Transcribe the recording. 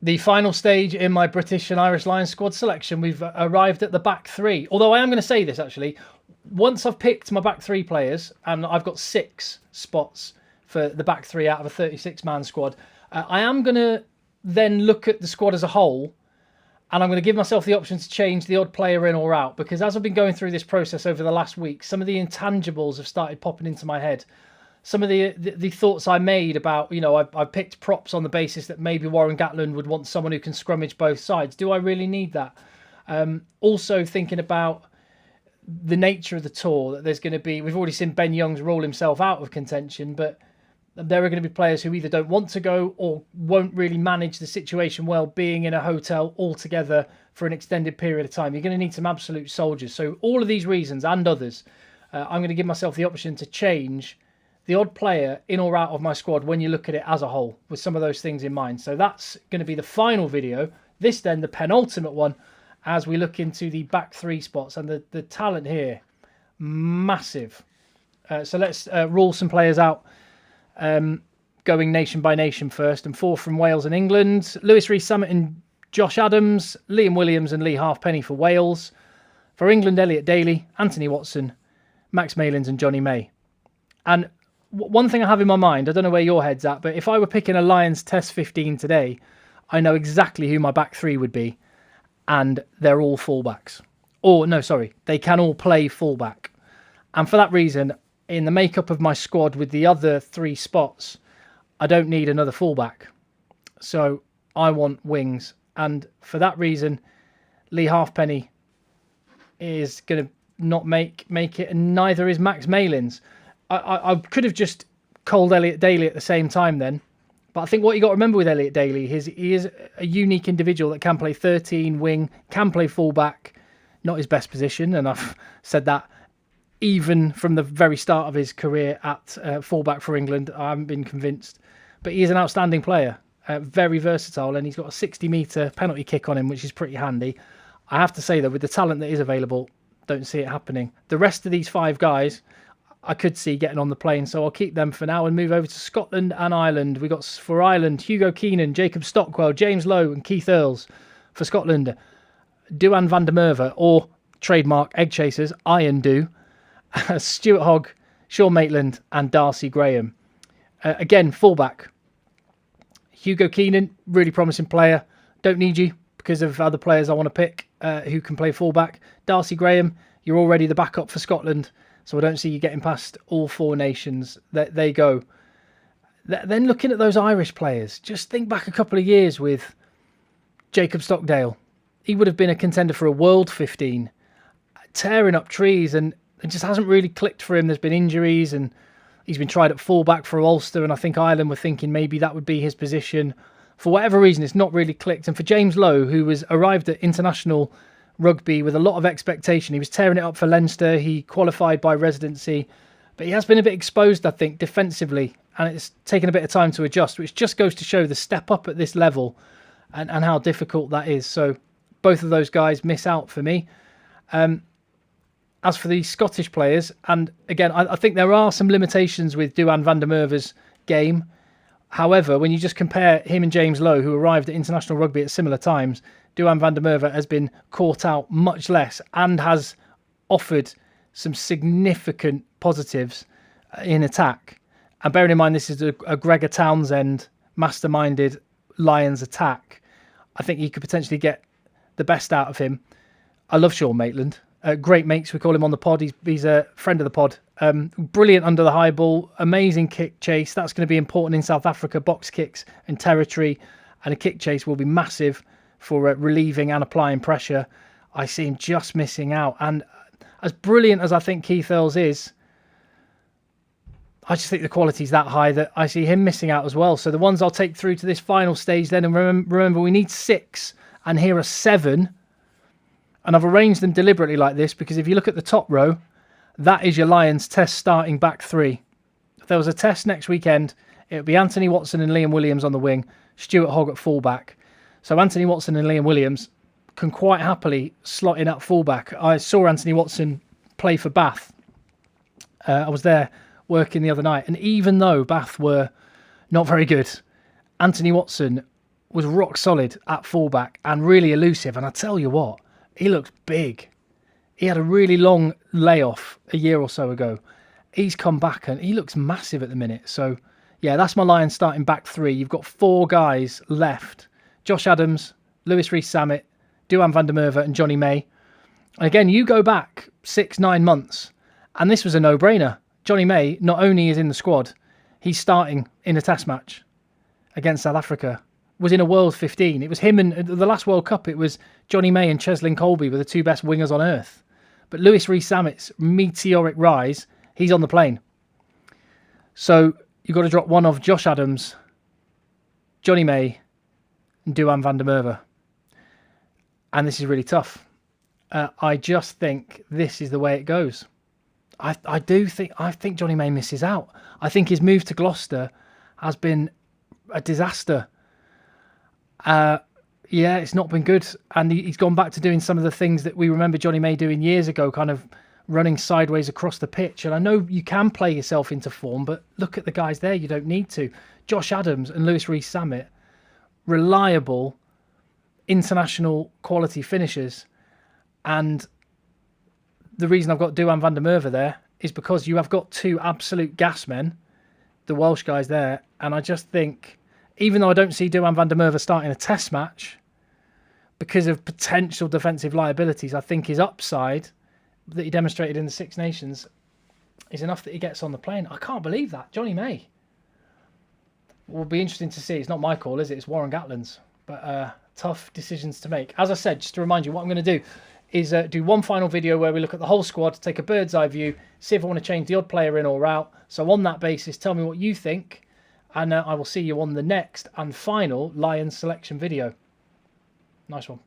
The final stage in my British and Irish Lions squad selection, we've arrived at the back three. Although I am going to say this, actually. Once I've picked my back three players, and I've got 6 spots for the back three out of a 36-man squad, I am going to then look at the squad as a whole, and I'm going to give myself the option to change the odd player in or out, because as I've been going through this process over the last week, some of the intangibles have started popping into my head. Some of the thoughts I made about, I picked props on the basis that maybe Warren Gatland would want someone who can scrummage both sides. Do I really need that? Also thinking about the nature of the tour, that there's going to be, we've already seen Ben Youngs rule himself out of contention, but there are going to be players who either don't want to go or won't really manage the situation well being in a hotel altogether for an extended period of time. You're going to need some absolute soldiers. So all of these reasons and others, I'm going to give myself the option to change the odd player in or out of my squad when you look at it as a whole, with some of those things in mind. So that's going to be the final video. This then, the penultimate one, as we look into the back three spots. And the talent here, massive. So let's rule some players out, going nation by nation first. And 4 from Wales and England. Lewis Rees-Summit and Josh Adams, Liam Williams and Lee Halfpenny for Wales. For England, Elliot Daly, Anthony Watson, Max Maitland and Johnny May. And one thing I have in my mind, I don't know where your head's at, but if I were picking a Lions Test 15 today, I know exactly who my back three would be, and they're all fullbacks. Or, no, sorry, they can all play fullback. And for that reason, in the makeup of my squad with the other 3 spots, I don't need another fullback. So I want wings. And for that reason, Lee Halfpenny is going to not make it, and neither is Max Maitland. I could have just called Elliot Daly at the same time then. But I think what you got to remember with Elliot Daly is he is a unique individual that can play 13 wing, can play fullback, not his best position. And I've said that even from the very start of his career at fullback for England. I haven't been convinced. But he is an outstanding player, very versatile, and he's got a 60-metre penalty kick on him, which is pretty handy. I have to say, though, with the talent that is available, don't see it happening. The rest of these 5 guys I could see getting on the plane, so I'll keep them for now and move over to Scotland and Ireland. We got for Ireland, Hugo Keenan, Jacob Stockwell, James Lowe and Keith Earls. For Scotland, Duan van der Merwe, or trademark Eggchasers, Iron Do, Stuart Hogg, Sean Maitland and Darcy Graham. Again, fullback. Hugo Keenan, really promising player. Don't need you because of other players I want to pick who can play fullback. Darcy Graham, you're already the backup for Scotland. So I don't see you getting past all 4 nations. They go. Then looking at those Irish players, just think back a couple of years with Jacob Stockdale. He would have been a contender for a World 15, tearing up trees, and it just hasn't really clicked for him. There's been injuries, and he's been tried at fullback for Ulster, and I think Ireland were thinking maybe that would be his position. For whatever reason, it's not really clicked. And for James Lowe, who was arrived at international rugby with a lot of expectation. He was tearing it up for Leinster. He qualified by residency, but he has been a bit exposed, I think, defensively, and it's taken a bit of time to adjust, which just goes to show the step up at this level and how difficult that is. So both of those guys miss out for me. As for the Scottish players, and again, I think there are some limitations with Duan van der Merwe's game. However, when you just compare him and James Lowe, who arrived at international rugby at similar times, Duan van der Merwe has been caught out much less and has offered some significant positives in attack. And bearing in mind this is a Gregor Townsend masterminded Lions attack, I think you could potentially get the best out of him. I love Sean Maitland. Great mates, we call him on the pod. He's a friend of the pod. Brilliant under the high ball, amazing kick chase. That's going to be important in South Africa, box kicks and territory. And a kick chase will be massive for relieving and applying pressure. I see him just missing out. And as brilliant as I think Keith Earls is, I just think the quality's that high that I see him missing out as well. So the ones I'll take through to this final stage then, and remember we need 6, and here are 7. And I've arranged them deliberately like this because if you look at the top row, that is your Lions Test starting back 3. If there was a test next weekend, it would be Anthony Watson and Liam Williams on the wing, Stuart Hogg at fullback. So Anthony Watson and Liam Williams can quite happily slot in at fullback. I saw Anthony Watson play for Bath. I was there working the other night, and even though Bath were not very good, Anthony Watson was rock solid at fullback and really elusive. And I tell you what, he looks big. He had a really long layoff a year or so ago. He's come back and he looks massive at the minute. So, yeah, that's my Lions starting back 3. You've got 4 guys left. Josh Adams, Lewis Rees-Zammit, Duhan van der Merwe and Johnny May. And again, you go back 6-9 months and this was a no-brainer. Johnny May not only is in the squad, he's starting in a test match against South Africa. Was in a World 15. It was him and the last World Cup, it was Johnny May and Cheslin Colby were the 2 best wingers on earth. But Lewis Rees-Zammit's meteoric rise, he's on the plane. So you've got to drop one of Josh Adams, Johnny May, and Duhan van der Merwe. And this is really tough. I just think this is the way it goes. I think Johnny May misses out. I think his move to Gloucester has been a disaster. Yeah, it's not been good. And he's gone back to doing some of the things that we remember Johnny May doing years ago, kind of running sideways across the pitch. And I know you can play yourself into form, but look at the guys there. You don't need to. Josh Adams and Lewis Rees-Zammit, reliable, international quality finishers. And the reason I've got Duhan van der Merwe there is because you have got 2 absolute gas men, the Welsh guys there. And I just think, even though I don't see Duhan van der Merwe starting a test match because of potential defensive liabilities, I think his upside that he demonstrated in the Six Nations is enough that he gets on the plane. I can't believe that. Johnny May. Will be interesting to see. It's not my call, is it? It's Warren Gatland's. But tough decisions to make. As I said, just to remind you, what I'm going to do is do one final video where we look at the whole squad, take a bird's eye view, see if I want to change the odd player in or out. So on that basis, tell me what you think. And I will see you on the next and final Lions selection video. Nice one.